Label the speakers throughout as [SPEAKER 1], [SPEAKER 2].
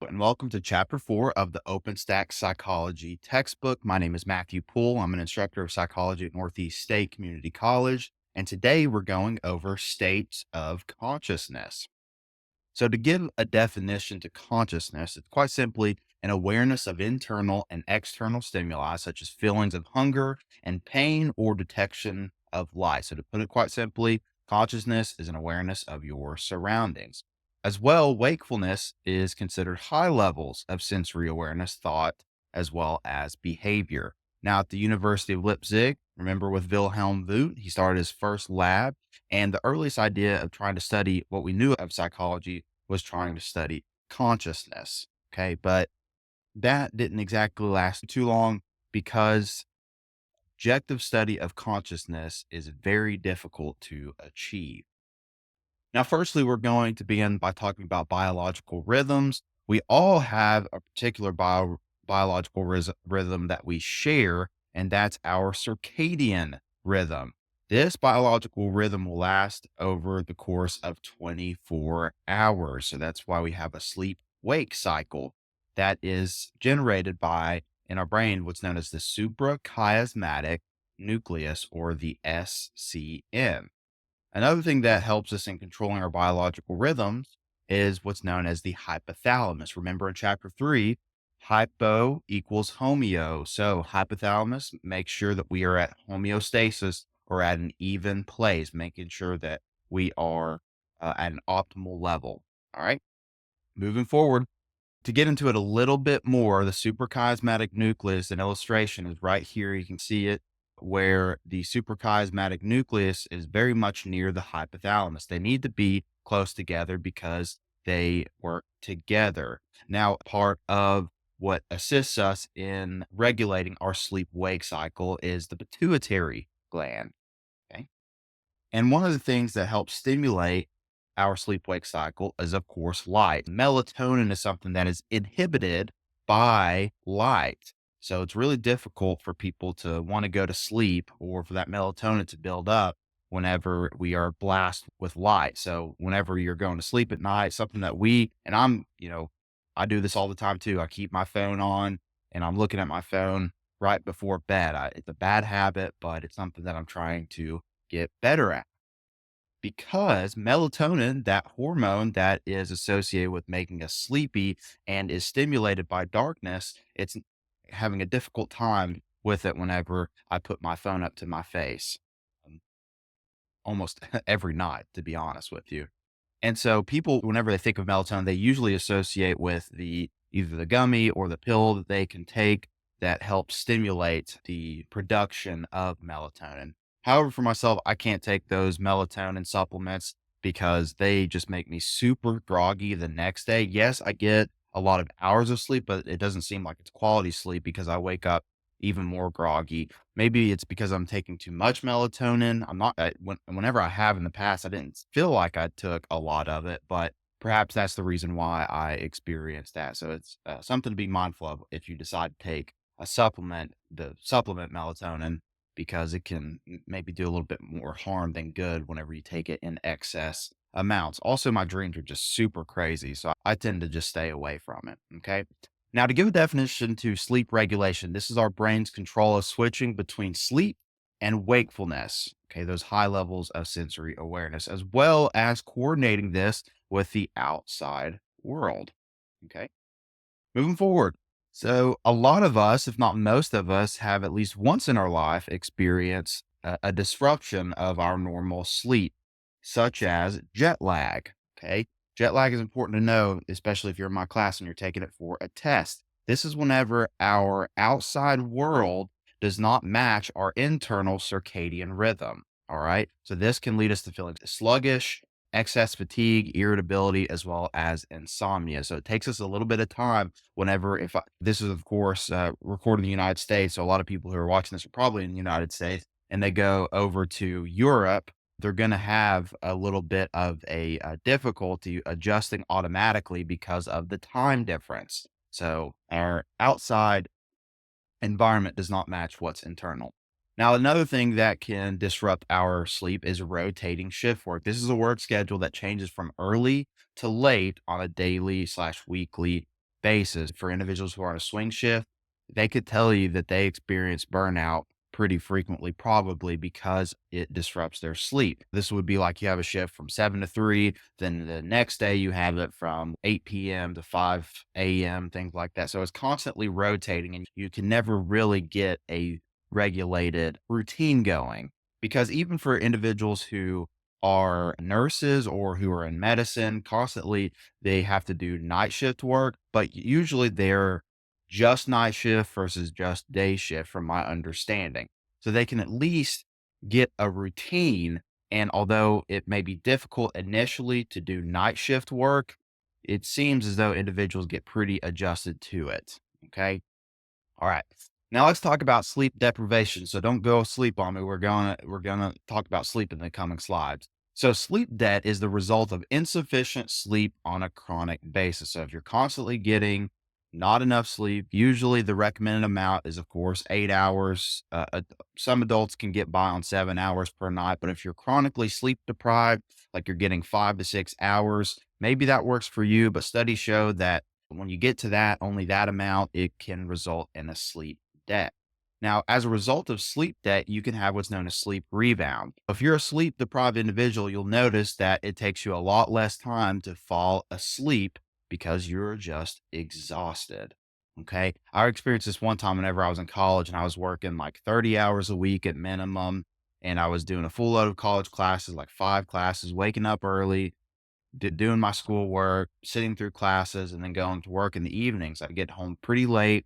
[SPEAKER 1] And welcome to Chapter 4 of the OpenStax Psychology textbook. My name is Matthew Poole. I'm an instructor of psychology at Northeast State Community College. And today we're going over states of consciousness. So, to give a definition to consciousness, it's quite simply an awareness of internal and external stimuli, such as feelings of hunger and pain or detection of light. So, to put it quite simply, consciousness is an awareness of your surroundings. As well, wakefulness is considered high levels of sensory awareness, thought, as well as behavior. Now, at the University of Leipzig, remember with Wilhelm Wundt, he started his first lab. And the earliest idea of trying to study what we knew of psychology was trying to study consciousness. Okay. But that didn't exactly last too long because objective study of consciousness is very difficult to achieve. Now, firstly, we're going to begin by talking about biological rhythms. We all have a particular biological rhythm that we share, and that's our circadian rhythm. This biological rhythm will last over the course of 24 hours. So that's why we have a sleep wake cycle that is generated by, in our brain, what's known as the suprachiasmatic nucleus, or the SCN. Another thing that helps us in controlling our biological rhythms is what's known as the hypothalamus. Remember in chapter 3, hypo equals homeo. So hypothalamus makes sure that we are at homeostasis, or at an even place, making sure that we are at an optimal level. All right. Moving forward, to get into it a little bit more, the suprachiasmatic nucleus, an illustration is right here. You can see it where the suprachiasmatic nucleus is very much near the hypothalamus. They need to be close together because they work together. Now, part of what assists us in regulating our sleep wake cycle is the pituitary gland. Okay. And one of the things that helps stimulate our sleep wake cycle is, of course, light. Melatonin is something that is inhibited by light. So it's really difficult for people to want to go to sleep, or for that melatonin to build up whenever we are blasted with light. So whenever you're going to sleep at night, something that and I do this all the time too. I keep my phone on and I'm looking at my phone right before bed. It's a bad habit, but it's something that I'm trying to get better at, because melatonin, that hormone that is associated with making us sleepy and is stimulated by darkness, it's having a difficult time with it whenever I put my phone up to my face, um, almost every night, to be honest with you. And so people, whenever they think of melatonin, they usually associate with either the gummy or the pill that they can take that helps stimulate the production of melatonin. However, for myself, I can't take those melatonin supplements because they just make me super groggy the next day. Yes, I get a lot of hours of sleep, but it doesn't seem like it's quality sleep because I wake up even more groggy. Maybe it's because I'm taking too much melatonin. I'm not, whenever I have in the past, I didn't feel like I took a lot of it, but perhaps that's the reason why I experienced that. So it's something to be mindful of if you decide to take a supplement, the supplement melatonin, because it can maybe do a little bit more harm than good whenever you take it in excess amounts. Also, my dreams are just super crazy. So I tend to just stay away from it. Okay. Now, to give a definition to sleep regulation, this is our brain's control of switching between sleep and wakefulness. Okay, those high levels of sensory awareness, as well as coordinating this with the outside world. Okay, moving forward. So, a lot of us, if not most of us, have at least once in our life experienced a disruption of our normal sleep, such as jet lag. Okay. Jet lag is important to know, especially if you're in my class and you're taking it for a test. This is whenever our outside world does not match our internal circadian rhythm. All right. So, this can lead us to feeling sluggish, excess fatigue, irritability, as well as insomnia. So it takes us a little bit of time whenever, this is, of course, recorded in the United States. So a lot of people who are watching this are probably in the United States, and they go over to Europe. They're going to have a little bit of a difficulty adjusting automatically because of the time difference. So our outside environment does not match what's internal. Now, another thing that can disrupt our sleep is rotating shift work. This is a work schedule that changes from early to late on a daily/weekly basis. For individuals who are on a swing shift, they could tell you that they experience burnout pretty frequently, probably because it disrupts their sleep. This would be like you have a shift from 7 to 3, then the next day you have it from 8 p.m. to 5 a.m., things like that. So it's constantly rotating and you can never really get a regulated routine going. Because even for individuals who are nurses or who are in medicine, constantly they have to do night shift work, but usually they're just night shift versus just day shift, from my understanding. So they can at least get a routine. And although it may be difficult initially to do night shift work, it seems as though individuals get pretty adjusted to it. Okay. All right. Now let's talk about sleep deprivation. So don't go sleep on me. We're gonna talk about sleep in the coming slides. So sleep debt is the result of insufficient sleep on a chronic basis. So if you're constantly getting not enough sleep, usually the recommended amount is, of course, 8 hours. Some adults can get by on 7 hours per night, but if you're chronically sleep deprived, like you're getting 5 to 6 hours, maybe that works for you. But studies show that when you get to that, only that amount, it can result in a sleep debt. Now, as a result of sleep debt, you can have what's known as sleep rebound. If you're a sleep deprived individual, you'll notice that it takes you a lot less time to fall asleep because you're just exhausted. Okay. I experienced this one time whenever I was in college and I was working like 30 hours a week at minimum. And I was doing a full load of college classes, like 5 classes, waking up early, doing my schoolwork, sitting through classes, and then going to work in the evenings. I'd get home pretty late.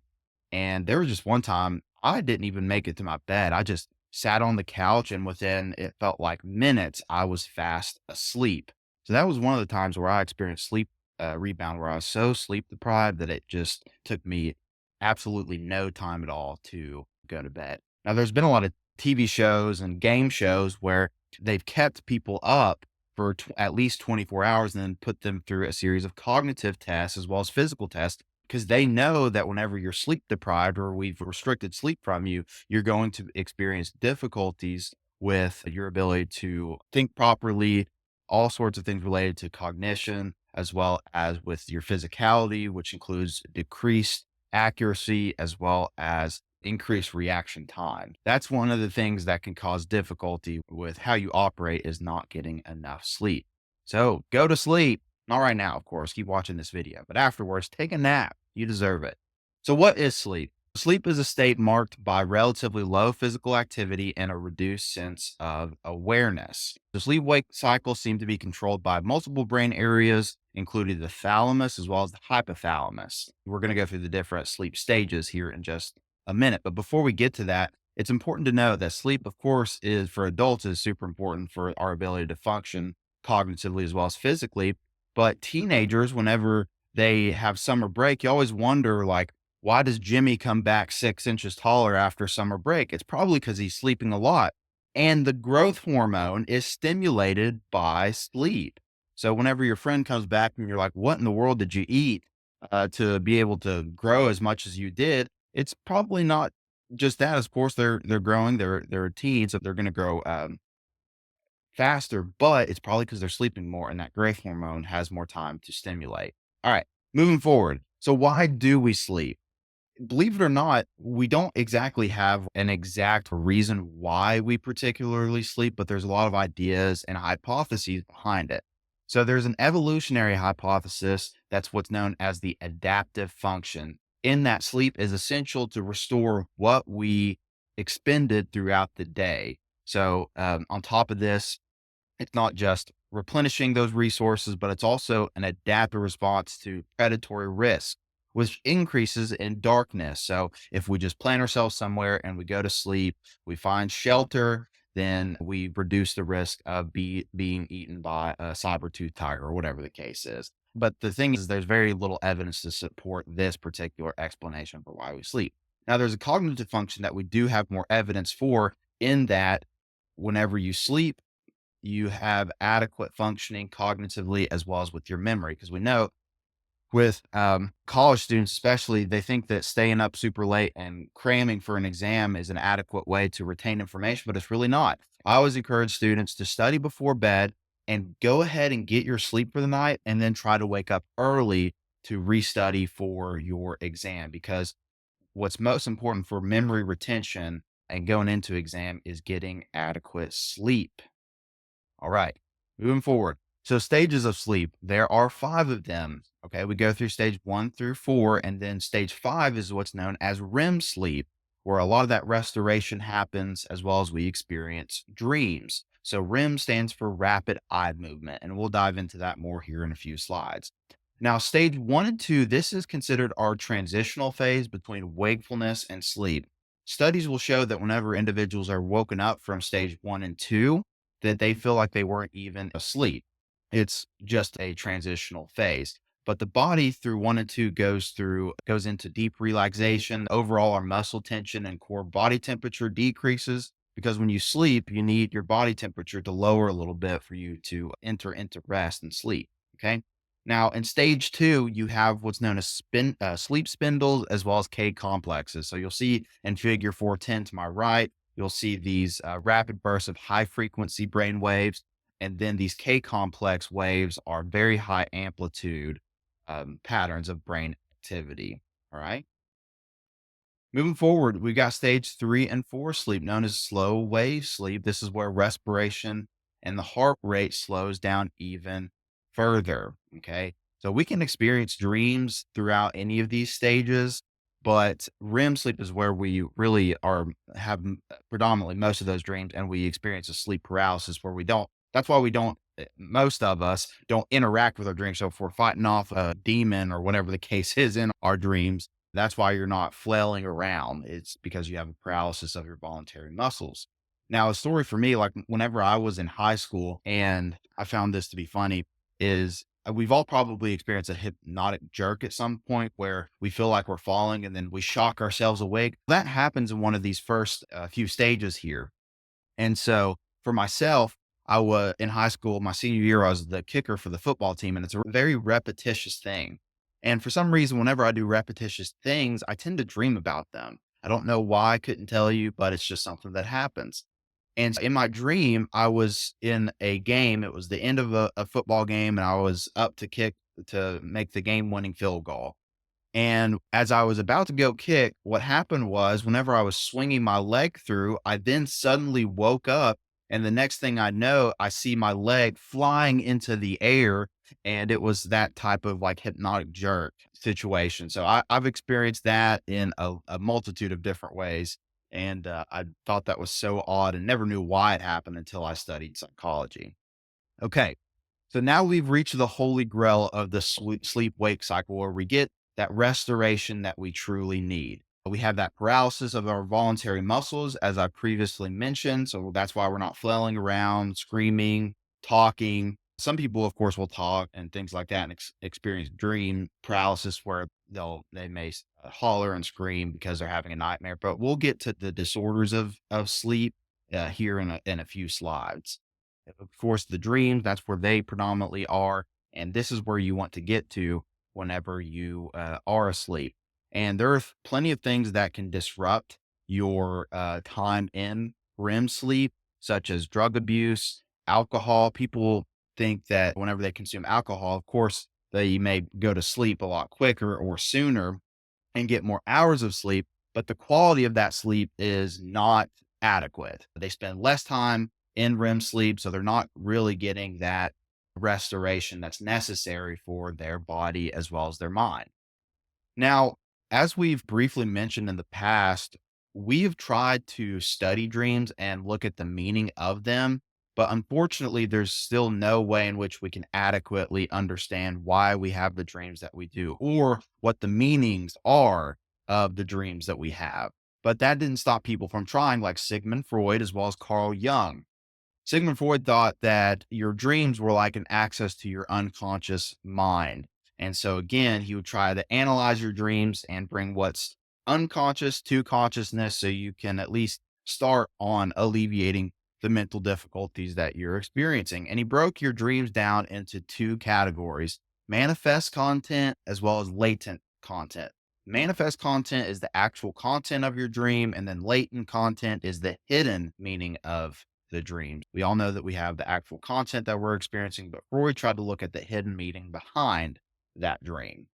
[SPEAKER 1] And there was just one time I didn't even make it to my bed. I just sat on the couch, and within it felt like minutes, I was fast asleep. So that was one of the times where I experienced sleep rebound, where I was so sleep deprived that it just took me absolutely no time at all to go to bed. Now, there's been a lot of TV shows and game shows where they've kept people up for at least 24 hours and then put them through a series of cognitive tests as well as physical tests, because they know that whenever you're sleep deprived or we've restricted sleep from you, you're going to experience difficulties with your ability to think properly, all sorts of things related to cognition, as well as with your physicality, which includes decreased accuracy as well as increased reaction time. That's one of the things that can cause difficulty with how you operate, is not getting enough sleep. So go to sleep. Not right now, of course. Keep watching this video, but afterwards, take a nap. You deserve it. So what is sleep? Sleep is a state marked by relatively low physical activity and a reduced sense of awareness. The sleep wake cycle seem to be controlled by multiple brain areas, including the thalamus as well as the hypothalamus. We're going to go through the different sleep stages here in just a minute. But before we get to that, it's important to know that sleep, of course, is for adults is super important for our ability to function cognitively as well as physically. But teenagers, whenever they have summer break, you always wonder, like, why does Jimmy come back 6 inches taller after summer break? It's probably because he's sleeping a lot. And the growth hormone is stimulated by sleep. So whenever your friend comes back and you're like, what in the world did you eat to be able to grow as much as you did? It's probably not just that. Of course, they're growing. They're teens, so they're going to grow faster, but it's probably because they're sleeping more, and that growth hormone has more time to stimulate. All right, moving forward. So why do we sleep? Believe it or not, we don't exactly have an exact reason why we particularly sleep, but there's a lot of ideas and hypotheses behind it. So there's an evolutionary hypothesis that's what's known as the adaptive function, in that sleep is essential to restore what we expended throughout the day. So on top of this, it's not just replenishing those resources, but it's also an adaptive response to predatory risk, which increases in darkness. So if we just plant ourselves somewhere and we go to sleep, we find shelter, then we reduce the risk of being eaten by a saber-toothed tiger or whatever the case is. But the thing is, there's very little evidence to support this particular explanation for why we sleep. Now, there's a cognitive function that we do have more evidence for, in that whenever you sleep, you have adequate functioning cognitively as well as with your memory. Because we know with college students, especially, they think that staying up super late and cramming for an exam is an adequate way to retain information, but it's really not. I always encourage students to study before bed and go ahead and get your sleep for the night, and then try to wake up early to restudy for your exam, because what's most important for memory retention and going into exam is getting adequate sleep. All right, moving forward. So, stages of sleep, there are five of them. Okay, we go through stage 1 through 4, and then stage 5 is what's known as REM sleep, where a lot of that restoration happens as well as we experience dreams. So, REM stands for rapid eye movement, and we'll dive into that more here in a few slides. Now, stage 1 and 2, this is considered our transitional phase between wakefulness and sleep. Studies will show that whenever individuals are woken up from stage 1 and 2, that they feel like they weren't even asleep. It's just a transitional phase. But the body through 1 and 2 goes into deep relaxation. Overall, our muscle tension and core body temperature decreases because when you sleep, you need your body temperature to lower a little bit for you to enter into rest and sleep. Okay. Now, in stage 2, you have what's known as sleep spindles as well as K complexes. So you'll see in figure 410 to my right, you'll see these rapid bursts of high frequency brain waves. And then these K complex waves are very high amplitude patterns of brain activity. All right. Moving forward, we got stage 3 and 4 sleep, known as slow wave sleep. This is where respiration and the heart rate slows down even further. Okay. So we can experience dreams throughout any of these stages, but REM sleep is where we really predominantly most of those dreams, and we experience a sleep paralysis where we don't. That's why we don't. Most of us don't interact with our dreams. So if we're fighting off a demon or whatever the case is in our dreams, that's why you're not flailing around. It's because you have a paralysis of your voluntary muscles. Now, a story for me, like whenever I was in high school, and I found this to be funny, is we've all probably experienced a hypnotic jerk at some point where we feel like we're falling and then we shock ourselves awake. That happens in one of these first few stages here. And so for myself, I was in high school, my senior year, I was the kicker for the football team, and it's a very repetitious thing. And for some reason, whenever I do repetitious things, I tend to dream about them. I don't know why, I couldn't tell you, but it's just something that happens. And in my dream, I was in a game. It was the end of a football game, and I was up to kick to make the game winning field goal. And as I was about to go kick, what happened was whenever I was swinging my leg through, I then suddenly woke up. And the next thing I know, I see my leg flying into the air. And it was that type of like hypnotic jerk situation. So I've experienced that in a multitude of different ways. And I thought that was so odd and never knew why it happened until I studied psychology. Okay. So now we've reached the holy grail of the sleep wake cycle where we get that restoration that we truly need. We have that paralysis of our voluntary muscles, as I previously mentioned. So that's why we're not flailing around, screaming, talking. Some people, of course, will talk and things like that and experience dream paralysis where they may holler and scream because they're having a nightmare. But we'll get to the disorders of sleep here in a few slides. Of course, the dreams, that's where they predominantly are. And this is where you want to get to whenever you are asleep. And there are plenty of things that can disrupt your time in REM sleep, such as drug abuse, alcohol. People think that whenever they consume alcohol, of course, they may go to sleep a lot quicker or sooner and get more hours of sleep, but the quality of that sleep is not adequate. They spend less time in REM sleep, so they're not really getting that restoration that's necessary for their body as well as their mind. Now, as we've briefly mentioned in the past, we have tried to study dreams and look at the meaning of them, but unfortunately, there's still no way in which we can adequately understand why we have the dreams that we do or what the meanings are of the dreams that we have. But that didn't stop people from trying, like Sigmund Freud as well as Carl Jung. Sigmund Freud thought that your dreams were like an access to your unconscious mind. And so, again, he would try to analyze your dreams and bring what's unconscious to consciousness so you can at least start on alleviating the mental difficulties that you're experiencing. And he broke your dreams down into two categories: manifest content as well as latent content. Manifest content is the actual content of your dream, and then latent content is the hidden meaning of the dreams. We all know that we have the actual content that we're experiencing, but Freud tried to look at the hidden meaning behind that dream.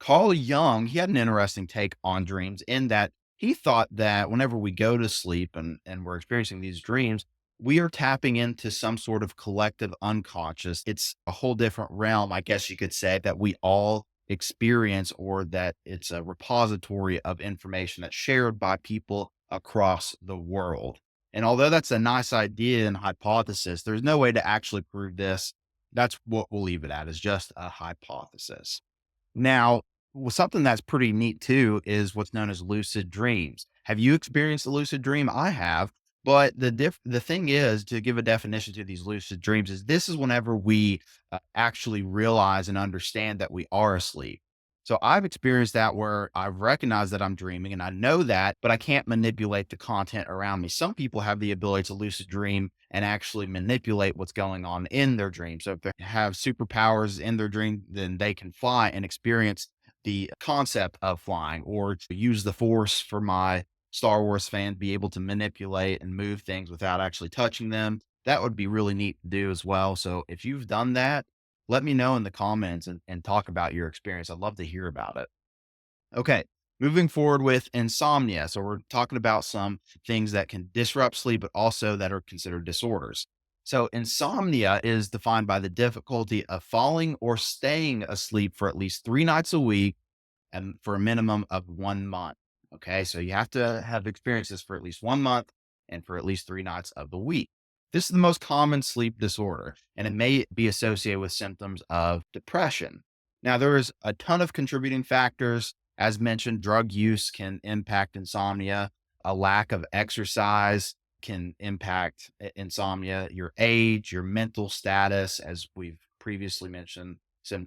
[SPEAKER 1] Carl Jung, he had an interesting take on dreams in that he thought that whenever we go to sleep and we're experiencing these dreams, we are tapping into some sort of collective unconscious. It's a whole different realm, I guess you could say, that we all experience, or that it's a repository of information that's shared by people across the world. And although that's a nice idea and hypothesis, there's no way to actually prove this. That's what we'll leave it at, is just a hypothesis. Now, something that's pretty neat too is what's known as lucid dreams. Have you experienced a lucid dream? I have, but the thing is, to give a definition to these lucid dreams, is this is whenever we actually realize and understand that we are asleep. So I've experienced that where I've recognized that I'm dreaming and I know that, but I can't manipulate the content around me. Some people have the ability to lucid dream and actually manipulate what's going on in their dream. So if they have superpowers in their dream, then they can fly and experience the concept of flying, or to use the force for my Star Wars fan, be able to manipulate and move things without actually touching them. That would be really neat to do as well. So if you've done that, let me know in the comments and talk about your experience. I'd love to hear about it. Okay, moving forward with insomnia. So we're talking about some things that can disrupt sleep, but also that are considered disorders. So insomnia is defined by the difficulty of falling or staying asleep for at least 3 nights a week and for a minimum of 1 month. Okay. So you have to have experienced this for at least 1 month and for at least 3 nights of the week. This is the most common sleep disorder, and it may be associated with symptoms of depression. Now, there is a ton of contributing factors. As mentioned, drug use can impact insomnia. A lack of exercise can impact insomnia. Your age, your mental status, as we've previously mentioned,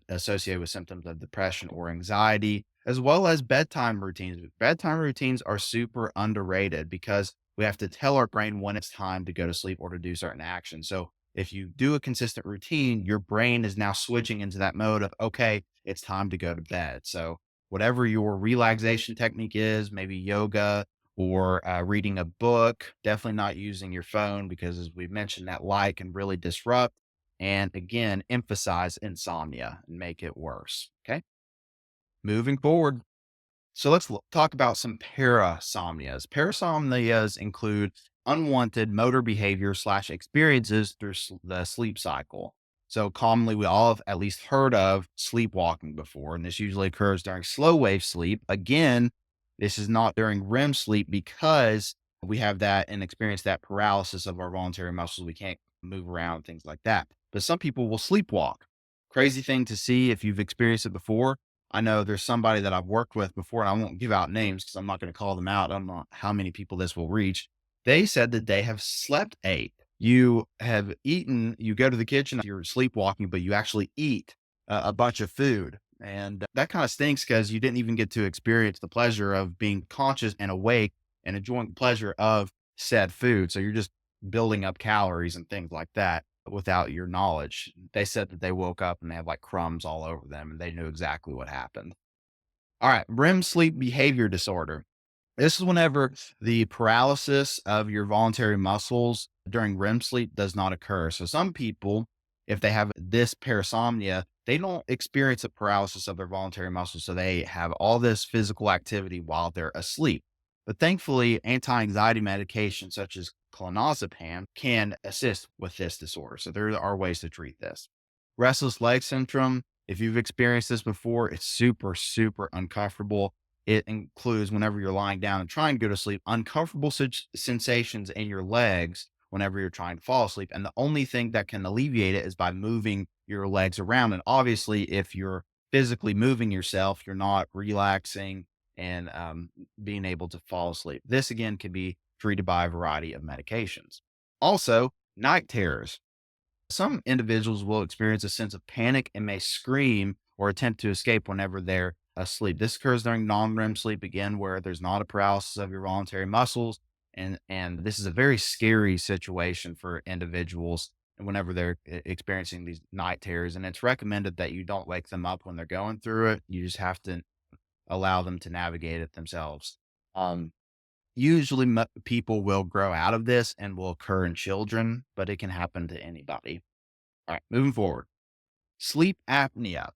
[SPEAKER 1] associated with symptoms of depression or anxiety, as well as bedtime routines. Bedtime routines are super underrated because we have to tell our brain when it's time to go to sleep or to do certain actions. So if you do a consistent routine, your brain is now switching into that mode of, okay, it's time to go to bed. So whatever your relaxation technique is, maybe yoga or reading a book, definitely not using your phone because, as we mentioned, that light can really disrupt and again emphasize insomnia and make it worse. Okay. Moving forward, so let's talk about some parasomnias. Parasomnias include unwanted motor behavior slash experiences through the sleep cycle. So commonly, we all have at least heard of sleepwalking before, and this usually occurs during slow wave sleep. Again, this is not during REM sleep because we have that and experience that paralysis of our voluntary muscles. We can't move around, things like that. But some people will sleepwalk. Crazy thing to see if you've experienced it before. I know there's somebody that I've worked with before, and I won't give out names because I'm not going to call them out. I don't know how many people this will reach. They said that they have slept ate. You have eaten, you go to the kitchen, you're sleepwalking, but you actually eat a bunch of food. And that kind of stinks because you didn't even get to experience the pleasure of being conscious and awake and enjoying the pleasure of said food. So you're just building up calories and things like that without your knowledge. They said that they woke up and they had like crumbs all over them and they knew exactly what happened. All right. REM sleep behavior disorder. This is whenever the paralysis of your voluntary muscles during REM sleep does not occur. So some people, if they have this parasomnia, they don't experience a paralysis of their voluntary muscles. So they have all this physical activity while they're asleep. But thankfully, anti-anxiety medication such as clonazepam can assist with this disorder. So there are ways to treat this. Restless leg syndrome. If you've experienced this before, it's super, super uncomfortable. It includes whenever you're lying down and trying to go to sleep, uncomfortable sensations in your legs whenever you're trying to fall asleep. And the only thing that can alleviate it is by moving your legs around. And obviously, if you're physically moving yourself, you're not relaxing and being able to fall asleep. This again can be treated by a variety of medications. Also, night terrors. Some individuals will experience a sense of panic and may scream or attempt to escape whenever they're asleep. This occurs during non-REM sleep again, where there's not a paralysis of your voluntary muscles. And this is a very scary situation for individuals whenever they're experiencing these night terrors. And it's recommended that you don't wake them up when they're going through it. You just have to allow them to navigate it themselves. Um, Usually people will grow out of this and will occur in children, but it can happen to anybody. All right, moving forward. Sleep apnea.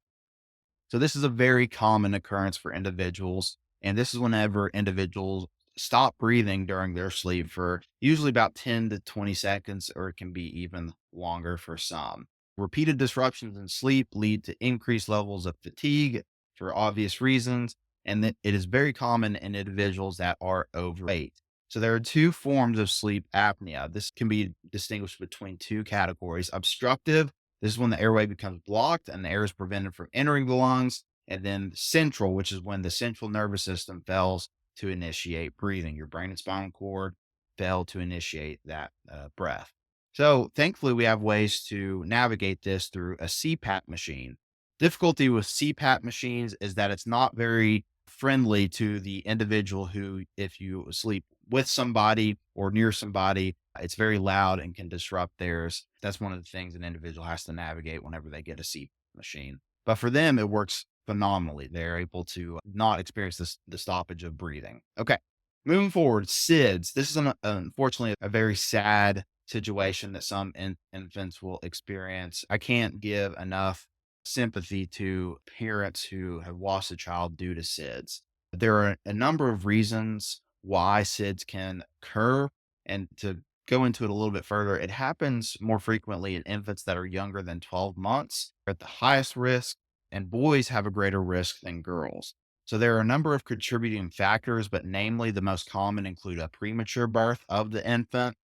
[SPEAKER 1] So this is a very common occurrence for individuals. And this is whenever individuals stop breathing during their sleep for usually about 10 to 20 seconds, or it can be even longer for some. Repeated disruptions in sleep lead to increased levels of fatigue for obvious reasons, and that it is very common in individuals that are overweight. So there are two forms of sleep apnea. This can be distinguished between two categories: obstructive. This is when the airway becomes blocked and the air is prevented from entering the lungs. And then central, which is when the central nervous system fails to initiate breathing. Your brain and spinal cord fail to initiate that breath. So thankfully, we have ways to navigate this through a CPAP machine. Difficulty with CPAP machines is that it's not very friendly to the individual who, if you sleep with somebody or near somebody, it's very loud and can disrupt theirs. That's one of the things an individual has to navigate whenever they get a CPAP machine. But for them, it works phenomenally. They're able to not experience the stoppage of breathing. Okay. Moving forward, SIDS. This is unfortunately a very sad situation that some infants will experience. I can't give enough sympathy to parents who have lost a child due to SIDS. There are a number of reasons why SIDS can occur. And to go into it a little bit further, it happens more frequently in infants that are younger than 12 months, at the highest risk, and boys have a greater risk than girls. So there are a number of contributing factors, but namely the most common include a premature birth of the infant,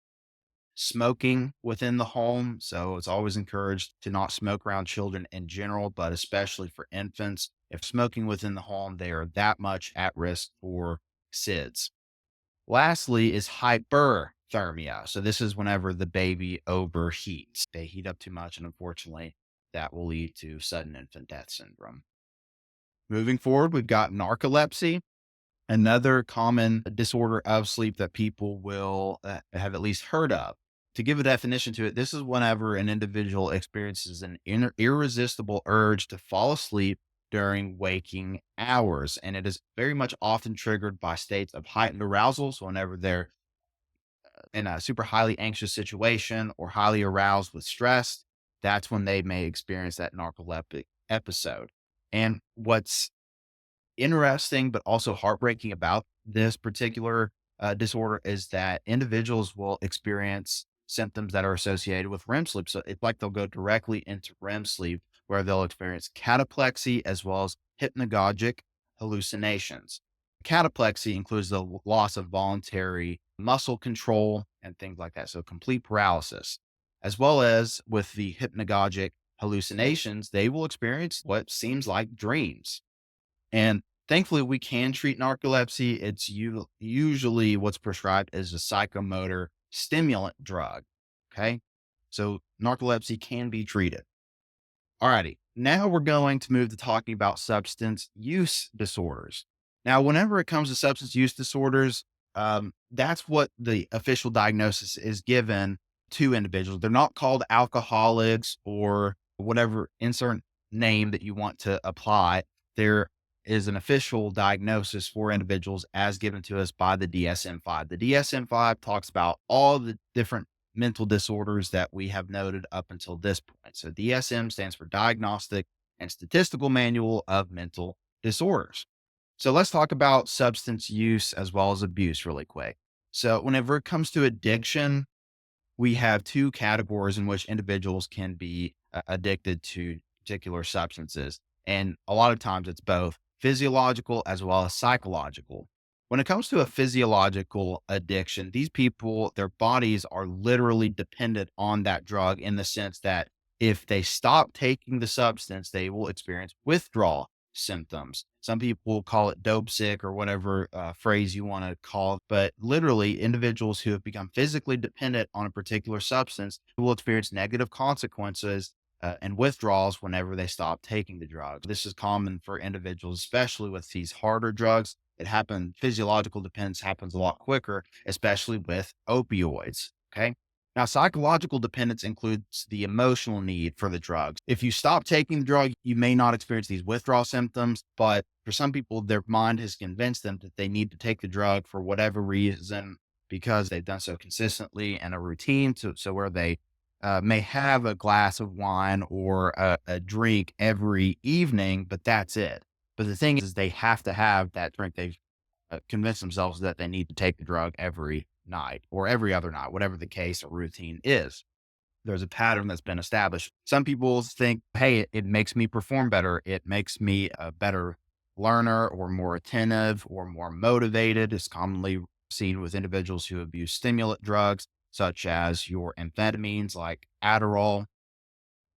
[SPEAKER 1] smoking within the home. So it's always encouraged to not smoke around children in general, but especially for infants. If smoking within the home, they are that much at risk for SIDS. Lastly is hyperthermia. So this is whenever the baby overheats. They heat up too much, and unfortunately, that will lead to sudden infant death syndrome. Moving forward, we've got narcolepsy, another common disorder of sleep that people will have at least heard of. To give a definition to it, this is whenever an individual experiences an irresistible urge to fall asleep during waking hours. And it is very much often triggered by states of heightened arousal. So, whenever they're in a super highly anxious situation or highly aroused with stress, that's when they may experience that narcoleptic episode. And what's interesting, but also heartbreaking about this particular disorder is that individuals will experience symptoms that are associated with REM sleep. So it's like they'll go directly into REM sleep where they'll experience cataplexy as well as hypnagogic hallucinations. Cataplexy includes the loss of voluntary muscle control and things like that. So complete paralysis, as well as with the hypnagogic hallucinations, they will experience what seems like dreams. And thankfully, we can treat narcolepsy. It's usually what's prescribed as a psychomotor stimulant drug. Okay. So narcolepsy can be treated. Alrighty. Now we're going to move to talking about substance use disorders. Now, whenever it comes to substance use disorders, that's what the official diagnosis is given to individuals. They're not called alcoholics or whatever insert name that you want to apply. There is an official diagnosis for individuals as given to us by the DSM-5. The DSM-5 talks about all the different mental disorders that we have noted up until this point. So DSM stands for Diagnostic and Statistical Manual of Mental Disorders. So let's talk about substance use as well as abuse really quick. So whenever it comes to addiction, we have two categories in which individuals can be addicted to particular substances. And a lot of times it's both physiological as well as psychological. When it comes to a physiological addiction, these people, their bodies are literally dependent on that drug in the sense that if they stop taking the substance, they will experience withdrawal symptoms. Some people call it dope sick or whatever phrase you want to call it. But literally, individuals who have become physically dependent on a particular substance will experience negative consequences and withdrawals whenever they stop taking the drug. This is common for individuals, especially with these harder drugs. It happens, physiological dependence happens a lot quicker, especially with opioids. Okay. Now, psychological dependence includes the emotional need for the drugs. If you stop taking the drug, you may not experience these withdrawal symptoms, but for some people, their mind has convinced them that they need to take the drug for whatever reason because they've done so consistently and a routine. So where they may have a glass of wine or a drink every evening, but that's it. But the thing is they have to have that drink. They've convinced themselves that they need to take the drug every night or every other night, whatever the case or routine is. There's a pattern that's been established. Some people think, hey, it makes me perform better. It makes me a better learner or more attentive or more motivated. It's commonly seen with individuals who abuse stimulant drugs, such as your amphetamines like Adderall.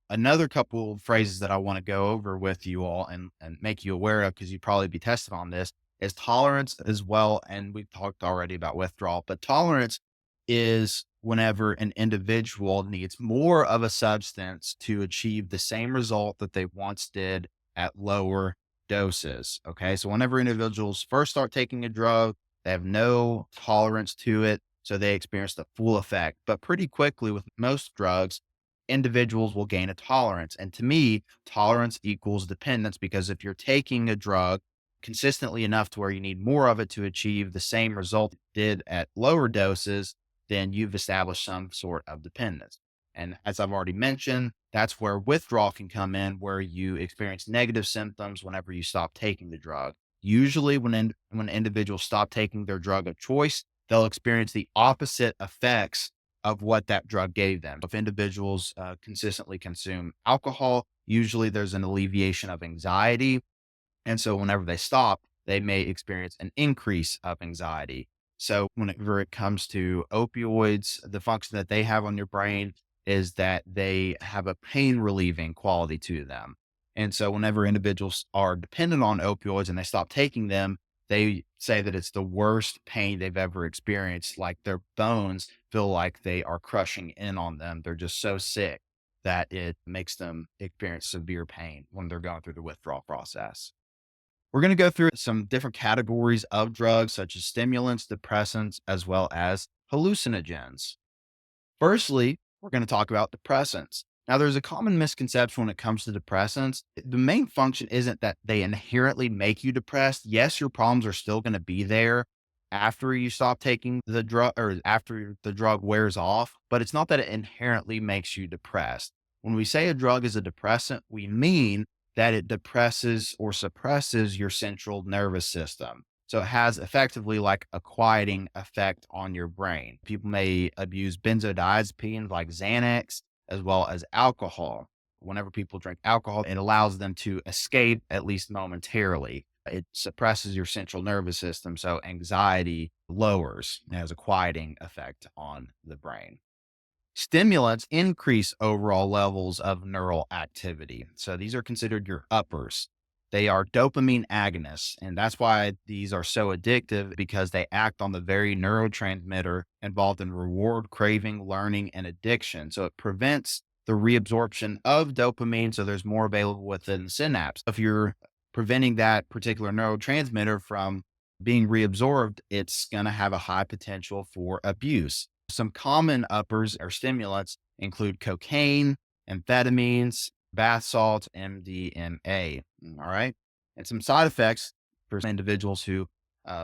[SPEAKER 1] Another couple of phrases that I want to go over with you all and make you aware of, because you'd probably be tested on this, is tolerance as well. And we've talked already about withdrawal, but tolerance is whenever an individual needs more of a substance to achieve the same result that they once did at lower doses. Okay. So whenever individuals first start taking a drug, they have no tolerance to it. So they experience the full effect. But pretty quickly with most drugs, individuals will gain a tolerance. And to me, tolerance equals dependence, because if you're taking a drug consistently enough to where you need more of it to achieve the same result it did at lower doses, then you've established some sort of dependence. And as I've already mentioned, that's where withdrawal can come in, where you experience negative symptoms whenever you stop taking the drug. Usually, when individuals stop taking their drug of choice, they'll experience the opposite effects of what that drug gave them. If individuals consistently consume alcohol, usually there's an alleviation of anxiety, and so whenever they stop, they may experience an increase of anxiety. So whenever it comes to opioids, the function that they have on your brain is that they have a pain relieving quality to them. And so whenever individuals are dependent on opioids and they stop taking them, they say that it's the worst pain they've ever experienced. Like their bones feel like they are crushing in on them. They're just so sick that it makes them experience severe pain when they're going through the withdrawal process. We're going to go through some different categories of drugs, such as stimulants, depressants, as well as hallucinogens. Firstly, we're going to talk about depressants. Now, there's a common misconception when it comes to depressants. The main function isn't that they inherently make you depressed. Yes, your problems are still going to be there after you stop taking the drug or after the drug wears off, but it's not that it inherently makes you depressed. When we say a drug is a depressant, we mean that it depresses or suppresses your central nervous system. So it has effectively like a quieting effect on your brain. People may abuse benzodiazepines like Xanax, as well as alcohol. Whenever people drink alcohol, it allows them to escape, at least momentarily. It suppresses your central nervous system. So anxiety lowers. It has a quieting effect on the brain. Stimulants increase overall levels of neural activity. So these are considered your uppers. They are dopamine agonists. And that's why these are so addictive, because they act on the very neurotransmitter involved in reward craving, learning, and addiction. So it prevents the reabsorption of dopamine. So there's more available within the synapse. If you're preventing that particular neurotransmitter from being reabsorbed, it's going to have a high potential for abuse. Some common uppers or stimulants include cocaine, amphetamines, bath salts, MDMA. All right. And some side effects for individuals who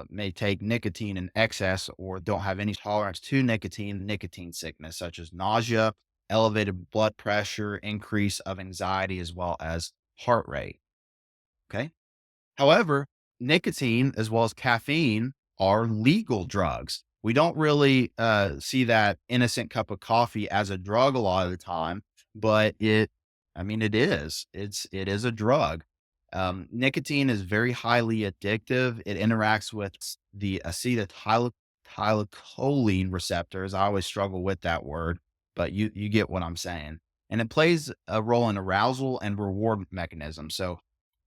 [SPEAKER 1] may take nicotine in excess or don't have any tolerance to nicotine sickness, such as nausea, elevated blood pressure, increase of anxiety, as well as heart rate. Okay. However, nicotine as well as caffeine are legal drugs. We don't really see that innocent cup of coffee as a drug a lot of the time, but I mean, it is a drug. Nicotine is very highly addictive. It interacts with the acetylcholine receptors. I always struggle with that word, but you get what I'm saying. And it plays a role in arousal and reward mechanisms. So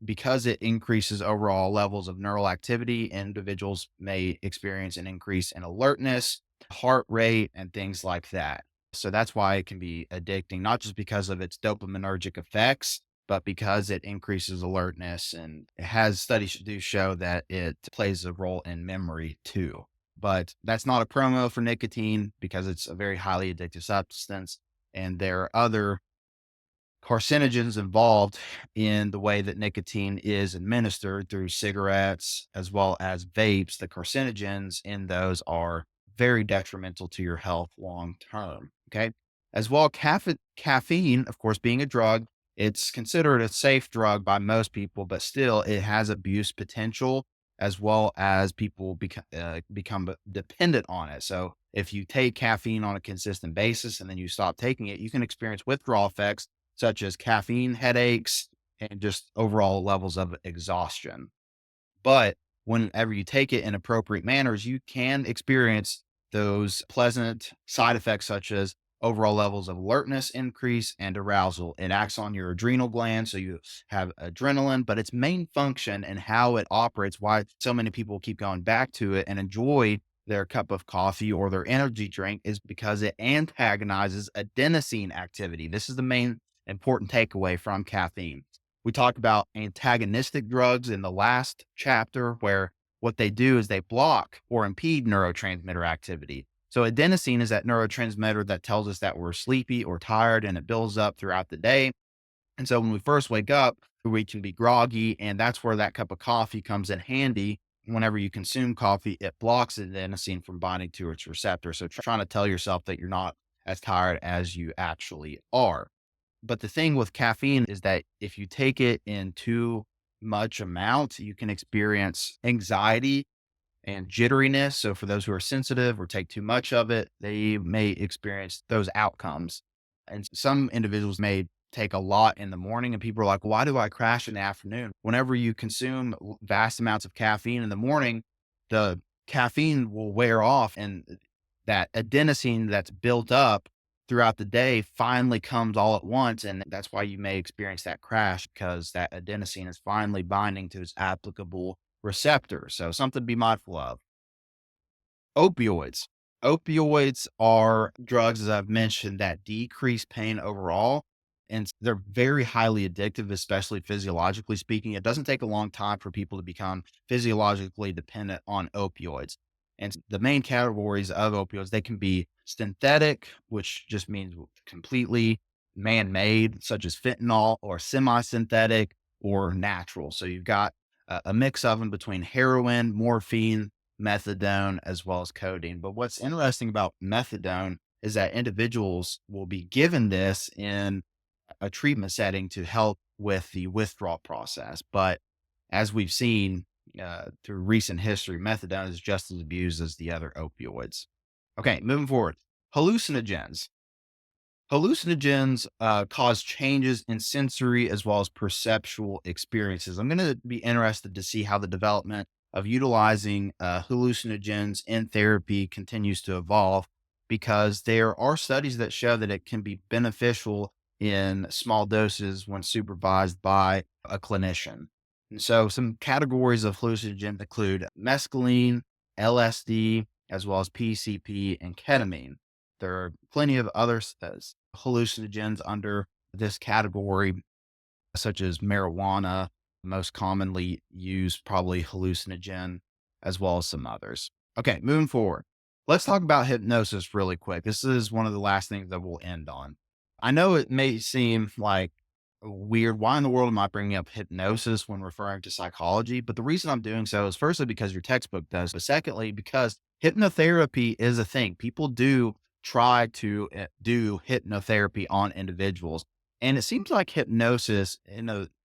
[SPEAKER 1] because it increases overall levels of neural activity, individuals may experience an increase in alertness, heart rate, and things like that. So that's why it can be addicting, not just because of its dopaminergic effects, but because it increases alertness. And it has studies do show that it plays a role in memory too. But that's not a promo for nicotine, because it's a very highly addictive substance. And there are other carcinogens involved in the way that nicotine is administered through cigarettes as well as vapes. The carcinogens in those are very detrimental to your health long term. Okay. As well, caffeine, of course, being a drug, it's considered a safe drug by most people, but still it has abuse potential as well as people become dependent on it. So if you take caffeine on a consistent basis and then you stop taking it, you can experience withdrawal effects such as caffeine headaches and just overall levels of exhaustion. But whenever you take it in appropriate manners, you can experience those pleasant side effects, such as overall levels of alertness increase and arousal. It acts on your adrenal gland. So you have adrenaline, but its main function and how it operates, why so many people keep going back to it and enjoy their cup of coffee or their energy drink, is because it antagonizes adenosine activity. This is the main important takeaway from caffeine. We talked about antagonistic drugs in the last chapter, where what they do is they block or impede neurotransmitter activity. So adenosine is that neurotransmitter that tells us that we're sleepy or tired, and it builds up throughout the day. And so when we first wake up, we can be groggy, and that's where that cup of coffee comes in handy. Whenever you consume coffee, it blocks adenosine from binding to its receptor. So trying to tell yourself that you're not as tired as you actually are. But the thing with caffeine is that if you take it in too much amount, you can experience anxiety and jitteriness. So for those who are sensitive or take too much of it, they may experience those outcomes. And some individuals may take a lot in the morning, and people are like, why do I crash in the afternoon? Whenever you consume vast amounts of caffeine in the morning, the caffeine will wear off, and that adenosine that's built up throughout the day finally comes all at once. And that's why you may experience that crash, because that adenosine is finally binding to its applicable receptor. So something to be mindful of. Opioids. Opioids are drugs, as I've mentioned, that decrease pain overall. And they're very highly addictive, especially physiologically speaking. It doesn't take a long time for people to become physiologically dependent on opioids. And the main categories of opioids, they can be synthetic, which just means completely man made, such as fentanyl, or semi synthetic, or natural. So you've got a mix of them between heroin, morphine, methadone, as well as codeine. But what's interesting about methadone is that individuals will be given this in a treatment setting to help with the withdrawal process. But as we've seen through recent history, methadone is just as abused as the other opioids. Okay, moving forward. Hallucinogens. Hallucinogens cause changes in sensory as well as perceptual experiences. I'm going to be interested to see how the development of utilizing hallucinogens in therapy continues to evolve, because there are studies that show that it can be beneficial in small doses when supervised by a clinician. And so, some categories of hallucinogens include mescaline, LSD, as well as PCP and ketamine. There are plenty of other hallucinogens under this category, such as marijuana, most commonly used probably hallucinogen, as well as some others. Okay, moving forward. Let's talk about hypnosis really quick. This is one of the last things that we'll end on. I know it may seem like weird. Why in the world am I bringing up hypnosis when referring to psychology? But the reason I'm doing so is firstly because your textbook does, but secondly, because hypnotherapy is a thing. People do try to do hypnotherapy on individuals. And it seems like hypnosis,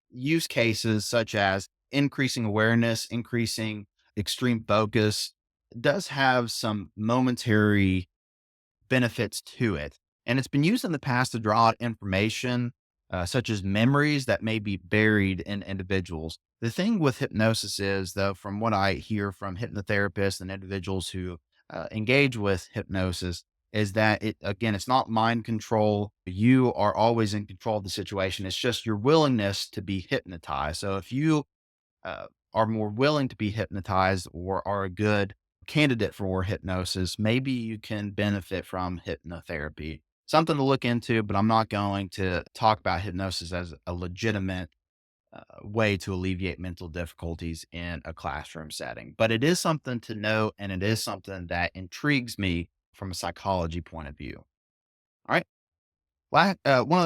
[SPEAKER 1] use cases such as increasing awareness, increasing extreme focus, does have some momentary benefits to it. And it's been used in the past to draw out information, such as memories that may be buried in individuals. The thing with hypnosis is, though, from what I hear from hypnotherapists and individuals who engage with hypnosis, is that again, it's not mind control. You are always in control of the situation. It's just your willingness to be hypnotized. So if you are more willing to be hypnotized or are a good candidate for hypnosis, maybe you can benefit from hypnotherapy. Something to look into, but I'm not going to talk about hypnosis as a legitimate way to alleviate mental difficulties in a classroom setting. But it is something to know, and it is something that intrigues me from a psychology point of view. All right.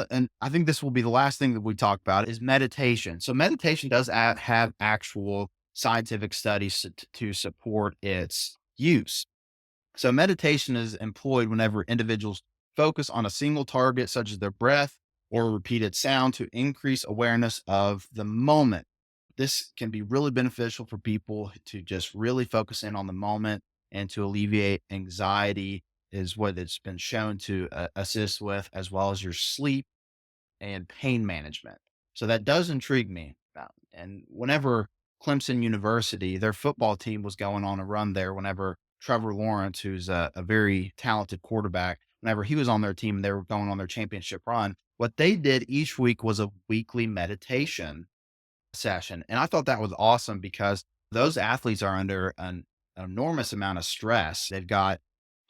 [SPEAKER 1] And I think this will be the last thing that we talk about is meditation. So meditation does have actual scientific studies to support its use. So meditation is employed whenever individuals focus on a single target, such as their breath or repeated sound, to increase awareness of the moment. This can be really beneficial for people to just really focus in on the moment and to alleviate anxiety, is what it's been shown to assist with, as well as your sleep and pain management. So that does intrigue me. And whenever Clemson University, their football team was going on a run there, whenever Trevor Lawrence, who's a very talented quarterback, whenever he was on their team and they were going on their championship run, what they did each week was a weekly meditation session. And I thought that was awesome because those athletes are under an enormous amount of stress. They've got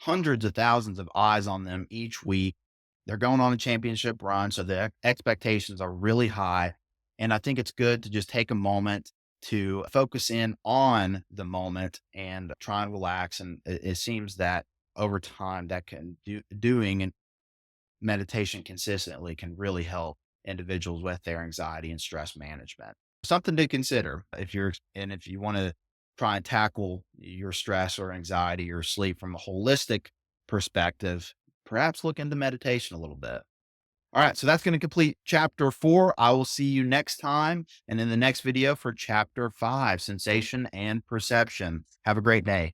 [SPEAKER 1] hundreds of thousands of eyes on them each week. They're going on a championship run, so the expectations are really high. And I think it's good to just take a moment to focus in on the moment and try and relax. And it seems that over time that can doing and meditation consistently can really help individuals with their anxiety and stress management. Something to consider if you want to try and tackle your stress or anxiety or sleep from a holistic perspective, perhaps look into meditation a little bit. All right, so that's going to complete chapter 4. I will see you next time and in the next video for chapter 5, sensation and perception. Have a great day.